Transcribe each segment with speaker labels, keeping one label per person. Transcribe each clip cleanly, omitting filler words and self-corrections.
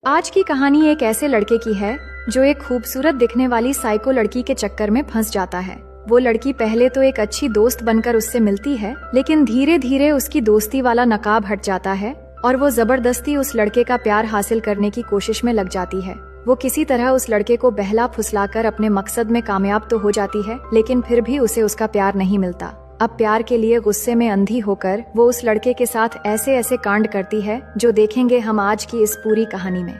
Speaker 1: आज की कहानी एक ऐसे लड़के की है जो एक खूबसूरत दिखने वाली साइको लड़की के चक्कर में फंस जाता है। वो लड़की पहले तो एक अच्छी दोस्त बनकर उससे मिलती है, लेकिन धीरे धीरे उसकी दोस्ती वाला नकाब हट जाता है और वो जबरदस्ती उस लड़के का प्यार हासिल करने की कोशिश में लग जाती है। वो किसी तरह उस लड़के को बहला फुसलाकर अपने मकसद में कामयाब तो हो जाती है, लेकिन फिर भी उसे उसका प्यार नहीं मिलता। अब प्यार के लिए गुस्से में अंधी होकर वो उस लड़के के साथ ऐसे ऐसे कांड करती है जो देखेंगे हम आज की इस पूरी कहानी में।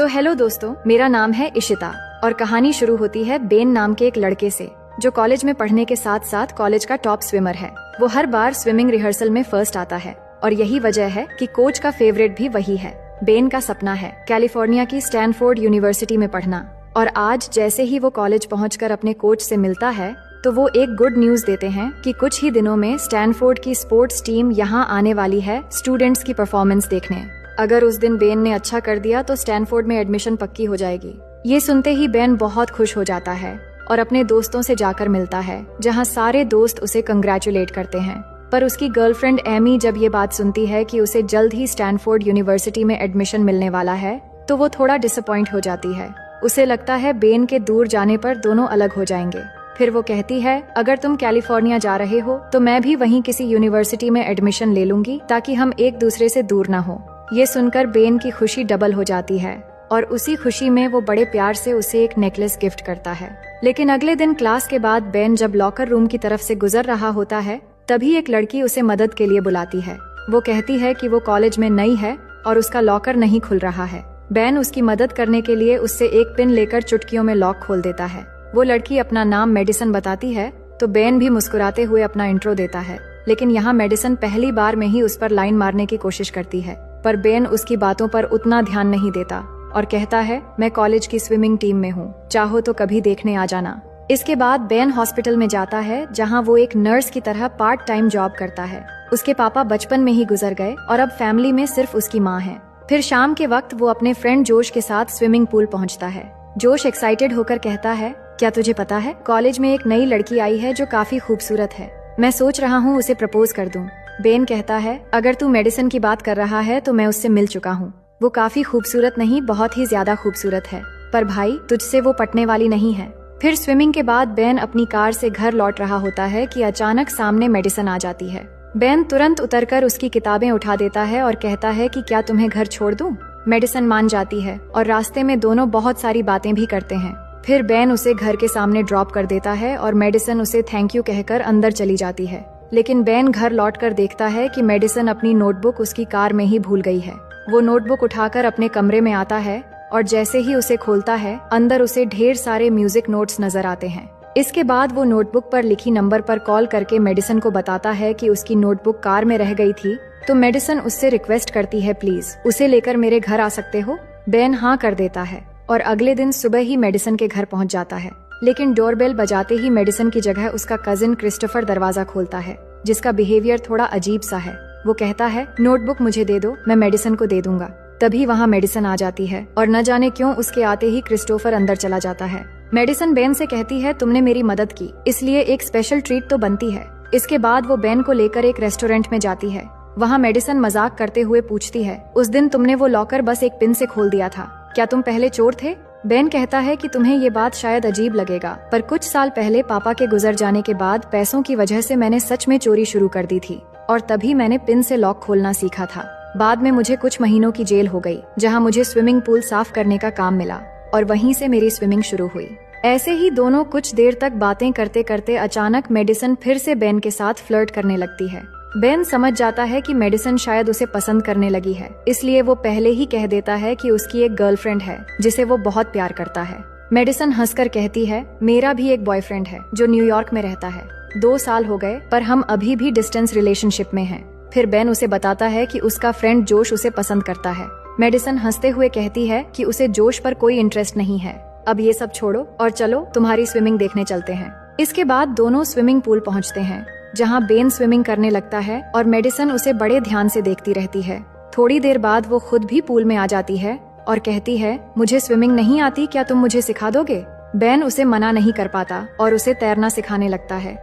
Speaker 1: हेलो दोस्तों, मेरा नाम है इशिता और कहानी शुरू होती है बेन नाम के एक लड़के से जो कॉलेज में पढ़ने के साथ साथ कॉलेज का टॉप स्विमर है। वो हर बार स्विमिंग रिहर्सल में फर्स्ट आता है और यही वजह है कि कोच का फेवरेट भी वही है। बेन का सपना है कैलिफोर्निया की स्टैनफोर्ड यूनिवर्सिटी में पढ़ना, और आज जैसे ही वो कॉलेज पहुंचकर अपने कोच से मिलता है तो वो एक गुड न्यूज देते हैं कि कुछ ही दिनों में स्टैनफोर्ड की स्पोर्ट्स टीम यहाँ आने वाली है स्टूडेंट्स की परफॉर्मेंस देखने। अगर उस दिन बेन ने अच्छा कर दिया तो स्टैनफोर्ड में एडमिशन पक्की हो जाएगी। ये सुनते ही बेन बहुत खुश हो जाता है और अपने दोस्तों से जाकर मिलता है, जहाँ सारे दोस्त उसे कंग्रेचुलेट करते हैं। पर उसकी गर्लफ्रेंड एमी जब ये बात सुनती है कि उसे जल्द ही स्टैनफोर्ड यूनिवर्सिटी में एडमिशन मिलने वाला है तो वो थोड़ा डिसअपॉइंट हो जाती है। उसे लगता है बेन के दूर जाने पर दोनों अलग हो जाएंगे। फिर वो कहती है, अगर तुम कैलिफोर्निया जा रहे हो तो मैं भी वहीं किसी यूनिवर्सिटी में एडमिशन ले लूंगी ताकि हम एक दूसरे से दूर ना हो। ये सुनकर बेन की खुशी डबल हो जाती है और उसी खुशी में वो बड़े प्यार से उसे एक नेकलेस गिफ्ट करता है। लेकिन अगले दिन क्लास के बाद बेन जब लॉकर रूम की तरफ से गुजर रहा होता है तभी एक लड़की उसे मदद के लिए बुलाती है। वो कहती है कि वो कॉलेज में नई है और उसका लॉकर नहीं खुल रहा है। बेन उसकी मदद करने के लिए उससे एक पिन लेकर चुटकियों में लॉक खोल देता है। वो लड़की अपना नाम मेडिसन बताती है तो बेन भी मुस्कुराते हुए अपना इंट्रो देता है, लेकिन यहाँ मेडिसन पहली बार में ही उस पर लाइन मारने की कोशिश करती है। पर बेन उसकी बातों पर उतना ध्यान नहीं देता और कहता है, मैं कॉलेज की स्विमिंग टीम में हूँ, चाहो तो कभी देखने आ जाना। इसके बाद बेन हॉस्पिटल में जाता है जहाँ वो एक नर्स की तरह पार्ट टाइम जॉब करता है। उसके पापा बचपन में ही गुजर गए और अब फैमिली में सिर्फ उसकी माँ है। फिर शाम के वक्त वो अपने फ्रेंड जोश के साथ स्विमिंग पूल पहुँचता है। जोश एक्साइटेड होकर कहता है, क्या तुझे पता है कॉलेज में एक नई लड़की आई है जो काफी खूबसूरत है, मैं सोच रहा हूँ उसे प्रपोज कर दूं। बेन कहता है, अगर तू मेडिसन की बात कर रहा है तो मैं उससे मिल चुका हूँ। वो काफी खूबसूरत नहीं, बहुत ही ज्यादा खूबसूरत है, पर भाई तुझसे वो पटने वाली नहीं है। फिर स्विमिंग के बाद बेन अपनी कार से घर लौट रहा होता है कि अचानक सामने मेडिसन आ जाती है। बेन तुरंत उतरकर उसकी किताबें उठा देता है और कहता है कि क्या तुम्हें घर छोड़ दूं? मेडिसन मान जाती है और रास्ते में दोनों बहुत सारी बातें भी करते हैं। फिर बेन उसे घर के सामने ड्रॉप कर देता है और मेडिसन उसे थैंक यू कहकर अंदर चली जाती है। लेकिन बेन घर लौटकर देखता है कि मेडिसन अपनी नोटबुक उसकी कार में ही भूल गई है। वो नोटबुक उठाकर अपने कमरे में आता है और जैसे ही उसे खोलता है अंदर उसे ढेर सारे म्यूजिक नोट्स नजर आते हैं। इसके बाद वो नोटबुक पर लिखी नंबर पर कॉल करके मेडिसन को बताता है कि उसकी नोटबुक कार में रह गई थी, तो मेडिसन उससे रिक्वेस्ट करती है, प्लीज उसे लेकर मेरे घर आ सकते हो? बेन हाँ कर देता है और अगले दिन सुबह ही मेडिसन के घर पहुंच जाता है। लेकिन डोरबेल बजाते ही मेडिसन की जगह उसका कजिन क्रिस्टोफर दरवाजा खोलता है, जिसका बिहेवियर थोड़ा अजीब सा है। वो कहता है, नोटबुक मुझे दे दो, मैं मेडिसन को दे दूंगा। तभी वहाँ मेडिसन आ जाती है और न जाने क्यों उसके आते ही क्रिस्टोफर अंदर चला जाता है। मेडिसन बेन से कहती है, तुमने मेरी मदद की, इसलिए एक स्पेशल ट्रीट तो बनती है। इसके बाद वो बेन को लेकर एक रेस्टोरेंट में जाती है। वहाँ मेडिसन मजाक करते हुए पूछती है, उस दिन तुमने वो लॉकर बस एक पिन से खोल दिया था, क्या तुम पहले चोर थे? बेन कहता है कि तुम्हें ये बात शायद अजीब लगेगा, पर कुछ साल पहले पापा के गुजर जाने के बाद पैसों की वजह से मैंने सच में चोरी शुरू कर दी थी और तभी मैंने पिन से लॉक खोलना सीखा था। बाद में मुझे कुछ महीनों की जेल हो गई, जहां मुझे स्विमिंग पूल साफ करने का काम मिला और वहीं से मेरी स्विमिंग शुरू हुई। ऐसे ही दोनों कुछ देर तक बातें करते करते अचानक मेडिसन फिर से बेन के साथ फ्लर्ट करने लगती है। बेन समझ जाता है कि मेडिसन शायद उसे पसंद करने लगी है, इसलिए वो पहले ही कह देता है कि उसकी एक गर्लफ्रेंड है जिसे वो बहुत प्यार करता है। मेडिसन हंसकर कहती है, मेरा भी एक बॉयफ्रेंड है जो न्यूयॉर्क में रहता है, 2 साल हो गए पर हम अभी भी डिस्टेंस रिलेशनशिप में हैं। फिर बेन उसे बताता है कि उसका फ्रेंड जोश उसे पसंद करता है। मेडिसन हंसते हुए कहती है कि उसे जोश पर कोई इंटरेस्ट नहीं है। अब ये सब छोड़ो और चलो तुम्हारी स्विमिंग देखने चलते हैं। इसके बाद दोनों स्विमिंग पूल पहुँचते हैं, जहाँ बेन स्विमिंग करने लगता है और मेडिसन उसे बड़े ध्यान से देखती रहती है। थोड़ी देर बाद वो खुद भी पूल में आ जाती है और कहती है, मुझे स्विमिंग नहीं आती, क्या तुम मुझे सिखा दोगे? बेन उसे मना नहीं कर पाता और उसे तैरना सिखाने लगता है,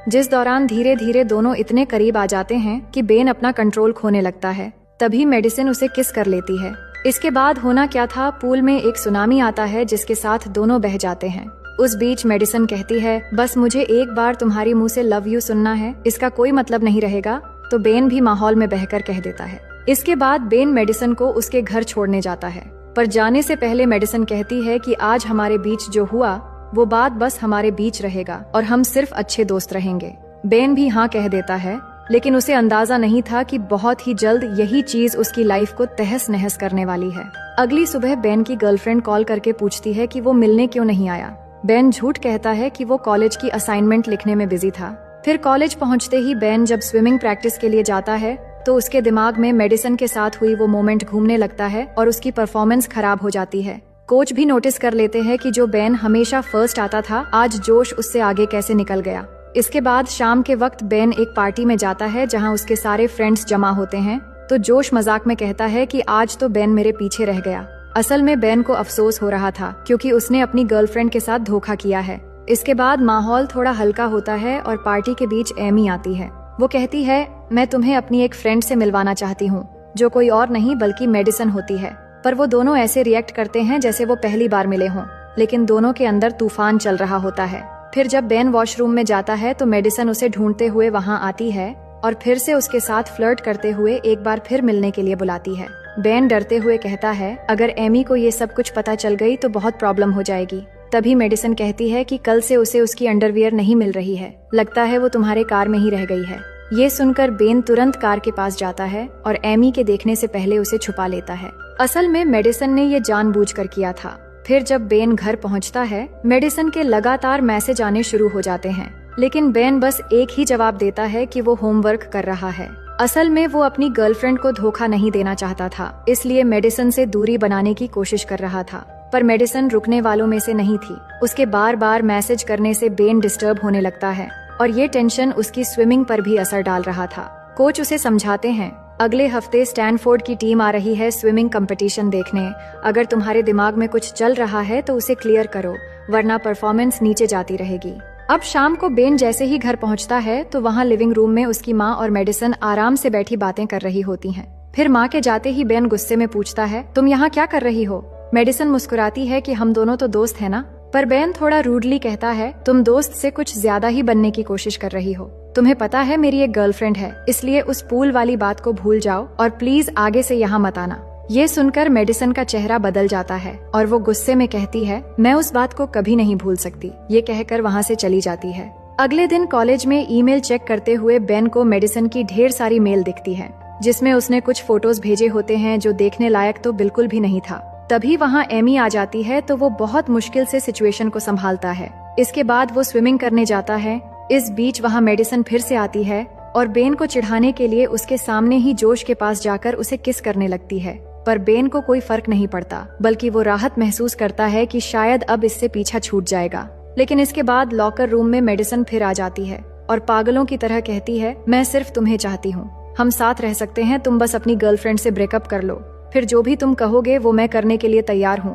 Speaker 1: जिस दौरान धीरे धीरे दोनों इतने करीब आ जाते हैं कि बेन अपना कंट्रोल खोने लगता है। तभी मेडिसन उसे किस कर लेती है इसके बाद होना क्या था, पूल में एक सुनामी आता है जिसके साथ दोनों बह जाते हैं। उस बीच मेडिसन कहती है, बस मुझे एक बार तुम्हारी मुंह से लव यू सुनना है, इसका कोई मतलब नहीं रहेगा। तो बेन भी माहौल में बहकर कह देता है। इसके बाद बेन मेडिसन को उसके घर छोड़ने जाता है, पर जाने से पहले मेडिसन कहती है कि आज हमारे बीच जो हुआ वो बात बस हमारे बीच रहेगा और हम सिर्फ अच्छे दोस्त रहेंगे। बेन भी हाँ कह देता है, लेकिन उसे अंदाजा नहीं था कि बहुत ही जल्द यही चीज उसकी लाइफ को तहस नहस करने वाली है। अगली सुबह बेन की गर्लफ्रेंड कॉल करके पूछती है कि वो मिलने क्यों नहीं आया। बेन झूठ कहता है कि वो कॉलेज की असाइनमेंट लिखने में बिजी था। फिर कॉलेज पहुंचते ही बेन जब स्विमिंग प्रैक्टिस के लिए जाता है तो उसके दिमाग में मेडिसन के साथ हुई वो मोमेंट घूमने लगता है और उसकी परफॉर्मेंस खराब हो जाती है। कोच भी नोटिस कर लेते हैं कि जो बेन हमेशा फर्स्ट आता था, आज जोश उससे आगे कैसे निकल गया। इसके बाद शाम के वक्त बेन एक पार्टी में जाता है जहां उसके सारे फ्रेंड्स जमा होते हैं। तो जोश मजाक में कहता है कि आज तो बेन मेरे पीछे रह गया। असल में बेन को अफसोस हो रहा था क्योंकि उसने अपनी गर्लफ्रेंड के साथ धोखा किया है। इसके बाद माहौल थोड़ा हल्का होता है और पार्टी के बीच एमी आती है। वो कहती है, मैं तुम्हें अपनी एक फ्रेंड से मिलवाना चाहती हूँ, जो कोई और नहीं बल्कि मेडिसन होती है। पर वो दोनों ऐसे रिएक्ट करते हैं जैसे वो पहली बार मिले हों, लेकिन दोनों के अंदर तूफान चल रहा होता है। फिर जब बेन वॉशरूम में जाता है तो मेडिसन उसे ढूंढते हुए वहाँ आती है और फिर से उसके साथ फ्लर्ट करते हुए एक बार फिर मिलने के लिए बुलाती है। बेन डरते हुए कहता है, अगर एमी को ये सब कुछ पता चल गई तो बहुत प्रॉब्लम हो जाएगी। तभी मेडिसन कहती है कि कल से उसे उसकी अंडरवियर नहीं मिल रही है, लगता है वो तुम्हारे कार में ही रह गई है। ये सुनकर बेन तुरंत कार के पास जाता है और एमी के देखने से पहले उसे छुपा लेता है। असल में मेडिसन ने ये जानबूझकर किया था। फिर जब बेन घर पहुंचता है, मेडिसन के लगातार मैसेज आने शुरू हो जाते हैं, लेकिन बेन बस एक ही जवाब देता है कि वो होमवर्क कर रहा है। असल में वो अपनी गर्लफ्रेंड को धोखा नहीं देना चाहता था, इसलिए मेडिसन से दूरी बनाने की कोशिश कर रहा था। पर मेडिसन रुकने वालों में से नहीं थी। उसके बार बार मैसेज करने से बेन डिस्टर्ब होने लगता है और ये टेंशन उसकी स्विमिंग पर भी असर डाल रहा था। कोच उसे समझाते हैं, अगले हफ्ते स्टैनफोर्ड की टीम आ रही है स्विमिंग कंपटीशन देखने। अगर तुम्हारे दिमाग में कुछ चल रहा है तो उसे क्लियर करो, वरना परफॉर्मेंस नीचे जाती रहेगी। अब शाम को बेन जैसे ही घर पहुंचता है तो वहाँ लिविंग रूम में उसकी माँ और मेडिसन आराम से बैठी बातें कर रही होती हैं। फिर माँ के जाते ही बेन गुस्से में पूछता है, तुम यहाँ क्या कर रही हो? मेडिसन मुस्कुराती है कि हम दोनों तो दोस्त है ना। पर बेन थोड़ा रूडली कहता है, तुम दोस्त से कुछ ज्यादा ही बनने की कोशिश कर रही हो। तुम्हें पता है मेरी एक गर्लफ्रेंड है, इसलिए उस पूल वाली बात को भूल जाओ और प्लीज आगे से यहाँ मत आना। ये सुनकर मेडिसन का चेहरा बदल जाता है और वो गुस्से में कहती है, मैं उस बात को कभी नहीं भूल सकती। ये कहकर वहाँ से चली जाती है। अगले दिन कॉलेज में ईमेल चेक करते हुए बेन को मेडिसन की ढेर सारी मेल दिखती है, जिसमें उसने कुछ फोटोज भेजे होते हैं जो देखने लायक तो बिल्कुल भी नहीं था। तभी वहाँ एमी आ जाती है तो वो बहुत मुश्किल से सिचुएशन को संभालता है। इसके बाद वो स्विमिंग करने जाता है। इस बीच वहाँ मेडिसन फिर से आती है और बेन को चिढ़ाने के लिए उसके सामने ही जोश के पास जाकर उसे किस करने लगती है। पर बेन को कोई फर्क नहीं पड़ता, बल्कि वो राहत महसूस करता है कि शायद अब इससे पीछा छूट जाएगा। लेकिन इसके बाद लॉकर रूम में मेडिसन फिर आ जाती है और पागलों की तरह कहती है, मैं सिर्फ तुम्हें चाहती हूँ, हम साथ रह सकते हैं, तुम बस अपनी गर्लफ्रेंड से ब्रेकअप कर लो, फिर जो भी तुम कहोगे वो मैं करने के लिए तैयार हूँ।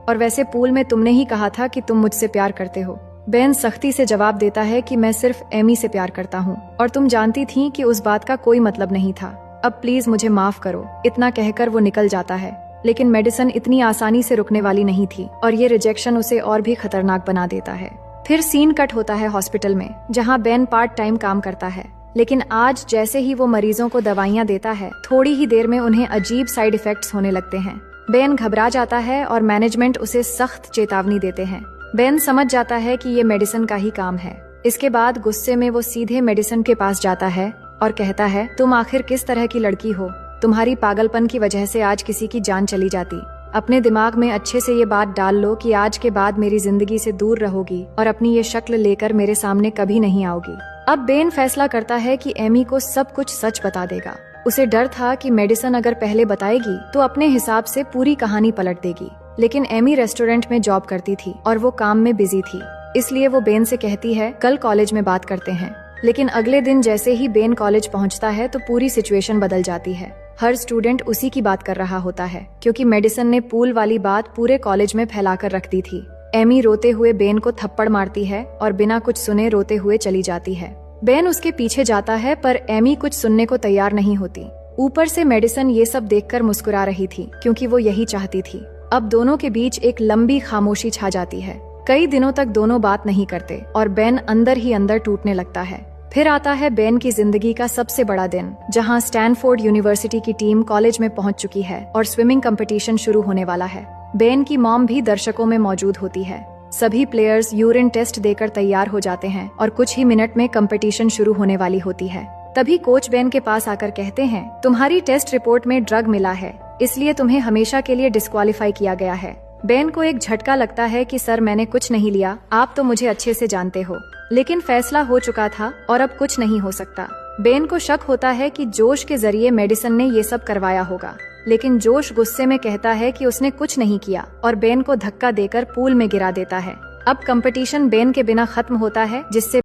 Speaker 1: और वैसे पूल में तुमने ही कहा था कि तुम मुझसे प्यार करते हो। बेन सख्ती से जवाब देता है कि मैं सिर्फ एमी से प्यार करता हूँ और तुम जानती थी कि उस बात का कोई मतलब नहीं था। अब प्लीज मुझे माफ करो। इतना कहकर वो निकल जाता है, लेकिन मेडिसन इतनी आसानी से रुकने वाली नहीं थी और ये रिजेक्शन उसे और भी खतरनाक बना देता है। फिर सीन कट होता है हॉस्पिटल में, जहाँ बेन पार्ट टाइम काम करता है। लेकिन आज जैसे ही वो मरीजों को दवाइयाँ देता है, थोड़ी ही देर में उन्हें अजीब साइड इफेक्ट्स होने लगते हैं। बेन घबरा जाता है और मैनेजमेंट उसे सख्त चेतावनी देते हैं। बेन समझ जाता है कि ये मेडिसन का ही काम है। इसके बाद गुस्से में वो सीधे मेडिसन के पास जाता है और कहता है, तुम आखिर किस तरह की लड़की हो? तुम्हारी पागलपन की वजह से आज किसी की जान चली जाती। अपने दिमाग में अच्छे से ये बात डाल लो कि आज के बाद मेरी जिंदगी से दूर रहोगी और अपनी ये शक्ल लेकर मेरे सामने कभी नहीं आओगी। अब बेन फैसला करता है कि एमी को सब कुछ सच बता देगा। उसे डर था कि मेडिसन अगर पहले बताएगी तो अपने हिसाब से पूरी कहानी पलट देगी, लेकिन एमी रेस्टोरेंट में जॉब करती थी और वो काम में बिजी थी। इसलिए वो बेन से कहती है, कल कॉलेज में बात करते हैं। लेकिन अगले दिन जैसे ही बेन कॉलेज पहुंचता है तो पूरी सिचुएशन बदल जाती है। हर स्टूडेंट उसी की बात कर रहा होता है, क्योंकि मेडिसन ने पूल वाली बात पूरे कॉलेज में फैलाकर रख दी थी। एमी रोते हुए बेन को थप्पड़ मारती है और बिना कुछ सुने रोते हुए चली जाती है। बेन उसके पीछे जाता है पर एमी कुछ सुनने को तैयार नहीं होती। ऊपर से मेडिसन ये सब देखकर मुस्कुरा रही थी क्योंकि वो यही चाहती थी। अब दोनों के बीच एक लंबी खामोशी छा जाती है। कई दिनों तक दोनों बात नहीं करते और बेन अंदर ही अंदर टूटने लगता है। फिर आता है बेन की जिंदगी का सबसे बड़ा दिन, जहां स्टैनफोर्ड यूनिवर्सिटी की टीम कॉलेज में पहुंच चुकी है और स्विमिंग कंपटीशन शुरू होने वाला है। बेन की मॉम भी दर्शकों में मौजूद होती है। सभी प्लेयर्स यूरिन टेस्ट देकर तैयार हो जाते हैं और कुछ ही मिनट में कंपटीशन शुरू होने वाली होती है। तभी कोच बेन के पास आकर कहते हैं, तुम्हारी टेस्ट रिपोर्ट में ड्रग मिला है, इसलिए तुम्हें हमेशा के लिए डिस्क्वालीफाई किया गया है। बेन को एक झटका लगता है कि सर मैंने कुछ नहीं लिया, आप तो मुझे अच्छे से जानते हो। लेकिन फैसला हो चुका था और अब कुछ नहीं हो सकता। बेन को शक होता है कि जोश के जरिए मेडिसन ने ये सब करवाया होगा, लेकिन जोश गुस्से में कहता है कि उसने कुछ नहीं किया और बेन को धक्का देकर पूल में गिरा देता है। अब कंपटीशन बेन के बिना खत्म होता है, जिससे